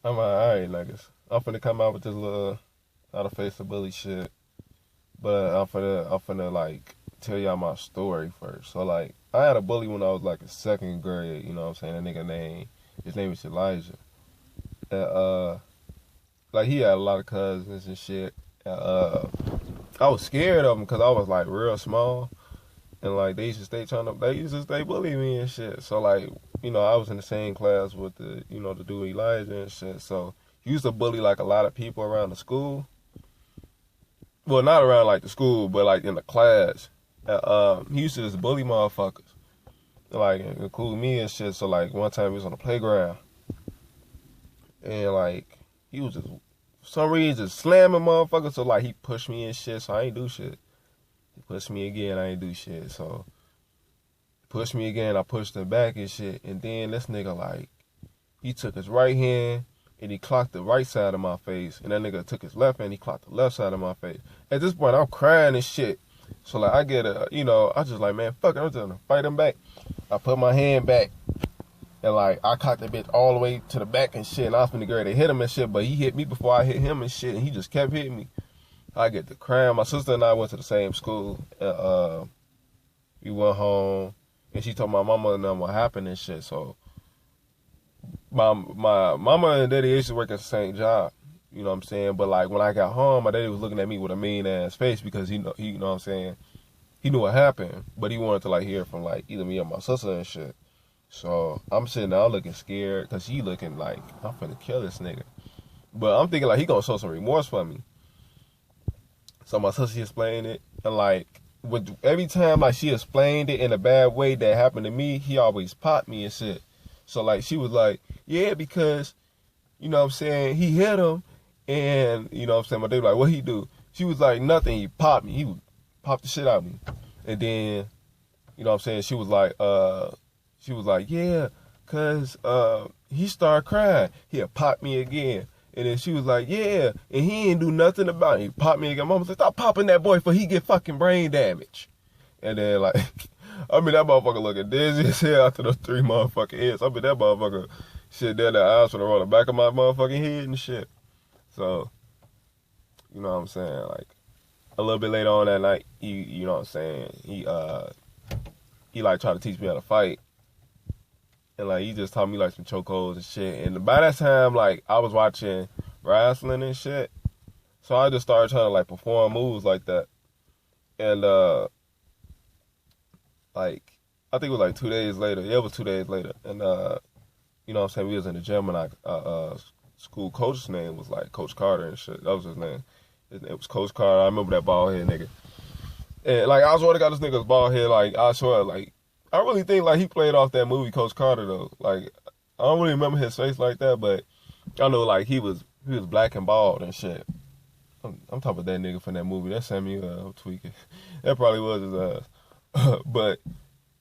I'm like, all right, niggas. I'm finna come out with this little how to face the bully shit, but I'm finna like tell y'all my story first. So like, I had a bully when I was like in second grade. You know what I'm saying? That nigga his name is Elijah. And, like he had a lot of cousins and shit. I was scared of him because I was like real small, and like they used to stay bullying me and shit. So like, I was in the same class with the dude Elijah and shit. So he used to bully like a lot of people around the school. Well, not around like the school, but like in the class. He used to just bully motherfuckers, like include me and shit. So like one time he was on the playground, and like he was just for some reason just slamming motherfuckers. So like he pushed me and shit. So I ain't do shit. He pushed me again. I ain't do shit. So he pushed me again. I pushed him back and shit. And then this nigga like he took his right hand and he clocked the right side of my face. And that nigga took his left hand. He clocked the left side of my face. At this point, I'm crying and shit. So like I get I just like, man, fuck it. I'm just gonna fight him back. I put my hand back. And like I cocked the bitch all the way to the back and shit, and I was finna get ready to hit him and shit, but he hit me before I hit him and shit, and he just kept hitting me. I get the crying. My sister and I went to the same school, and we went home, and she told my mama and them what happened and shit. So my mama and daddy used to work at the same job, you know what I'm saying? But like when I got home, my daddy was looking at me with a mean ass face because he you know what I'm saying, he knew what happened, but he wanted to like hear from like either me or my sister and shit. So I'm sitting there looking scared because he looking like I'm finna kill this nigga. But I'm thinking like he gonna show some remorse for me. So my sister explained it, and like every time like she explained it in a bad way that happened to me, he always popped me and shit. So like she was like, yeah, because you know what I'm saying, he hit him, and you know what I'm saying, my dad was like, what he do? She was like, nothing. He popped me. He would pop the shit out of me, and then you know what I'm saying, she was like, yeah, cause he started crying. He'll pop me again. And then she was like, yeah, and he ain't do nothing about it. He popped me again. Mama said, stop popping that boy for he get fucking brain damage. And then like, I mean that motherfucker looking dizzy as hell after those three motherfucking hits. I mean that motherfucker shit down the eyes for the roll the back of my motherfucking head and shit. So, you know what I'm saying? Like a little bit later on that night, you know what I'm saying, he like tried to teach me how to fight. And like he just taught me like some chokeholds and shit. And by that time, like I was watching wrestling and shit. So I just started trying to like perform moves like that. And like I think it was like 2 days later. Yeah, it was 2 days later. And you know what I'm saying, we was in the gym and school coach's name was like Coach Carter and shit. That was his name. His name was Coach Carter. I remember that bald head nigga. And like I swear to God, this nigga's bald head, like I swear, like I really think like he played off that movie Coach Carter though. Like I don't really remember his face like that, but I know like he was black and bald and shit. I'm talking about that nigga from that movie. That Samuel tweaking. That probably was his ass. But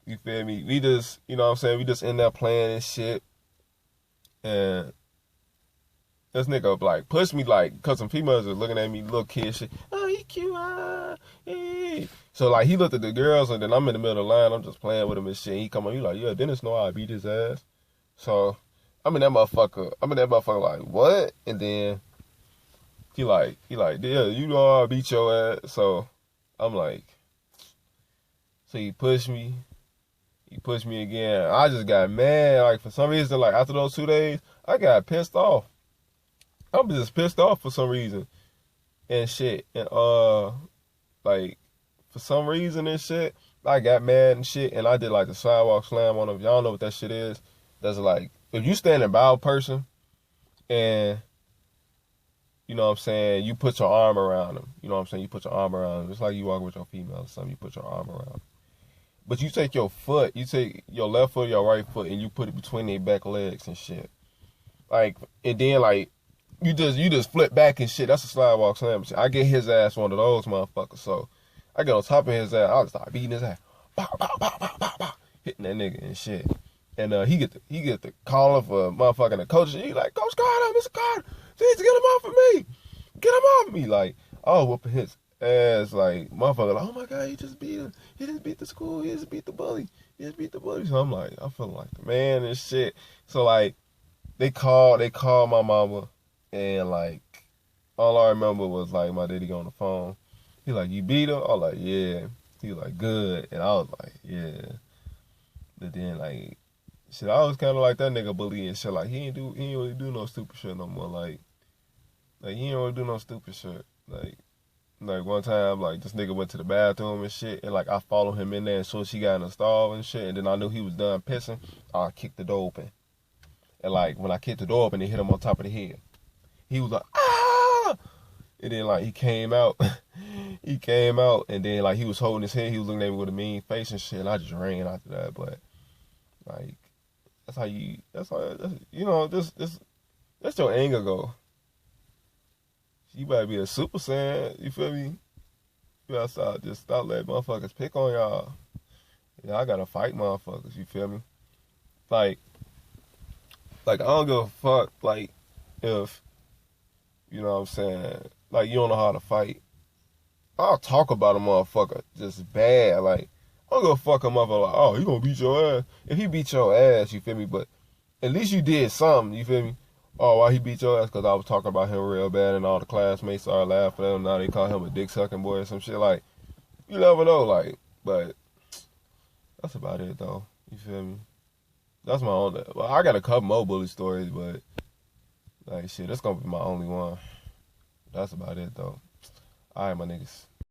you feel me? We just, you know what I'm saying, we just in there playing and shit. And this nigga like pushed me like, cause some females was looking at me, little kid shit. Oh, he cute. Hey. So like he looked at the girls, and then I'm in the middle of the line. I'm just playing with him and shit. He come on, he like, yeah, Dennis know I beat his ass. So I'm in that motherfucker like, what? And then he like, yeah, you know I beat your ass. So I'm like, so he pushed me. He pushed me again. I just got mad. Like for some reason, like after those 2 days, I got pissed off. I was just pissed off for some reason and shit. And like for some reason and shit, I got mad and shit, and I did like the sidewalk slam on him. Y'all know what that shit is? That's like if you stand by a person and you know what I'm saying, you put your arm around them. You know what I'm saying? You put your arm around them. It's like you walk with your female or something. You put your arm around them. But you take your foot, you take your left foot, your right foot, and you put it between their back legs and shit. Like, and then like you just flip back and shit. That's a slidewalk slam. I get his ass one of those motherfuckers. So I get on top of his ass. I just start beating his ass. Bow, bow, bow, bow, bow, bow, hitting that nigga and shit. And he get the call for motherfucking the coach. He like, Coach Carter, Mr. Carter, please get him off of me. Get him off of me. Like, oh, whooping his ass. Like, motherfucker, like, oh my God, he just beat him. He just beat the school. He just beat the bully. He just beat the bully. So I'm like, I feel like the man and shit. So like, they called my mama, and like all I remember was like my daddy on the phone. He like, you beat her? I was like, yeah. He was like, good, and I was like, yeah. But then like, shit, I was kind of like that nigga bully and shit. Like he ain't really do no stupid shit no more. Like he ain't really do no stupid shit. Like one time, like this nigga went to the bathroom and shit, and like I followed him in there, and so she got in the stall and shit, and then I knew he was done pissing. I kicked the door open, and like when I kicked the door open, it hit him on top of the head. He was like, ah! And then like he came out, he came out, and then like he was holding his head, he was looking at me with a mean face and shit, and I just ran after that. But like that's you know, that's your anger go. You better be a super saiyan, you feel me? You gotta stop letting motherfuckers pick on y'all. Yeah, I gotta fight motherfuckers, you feel me? Like, like I don't give a fuck, like, if, you know what I'm saying, like you don't know how to fight. I'll talk about a motherfucker just bad, like, I don't give a fuck a motherfucker, like, oh, he gonna beat your ass. If he beat your ass, you feel me? But at least you did something, you feel me? Oh, why he beat your ass? Because I was talking about him real bad and all the classmates started laughing at him. Now they call him a dick sucking boy or some shit. Like, you never know, like, but that's about it, though. You feel me? That's my own. Well, I got a couple more bully stories, but, like, shit, that's gonna be my only one. That's about it, though. All right, my niggas.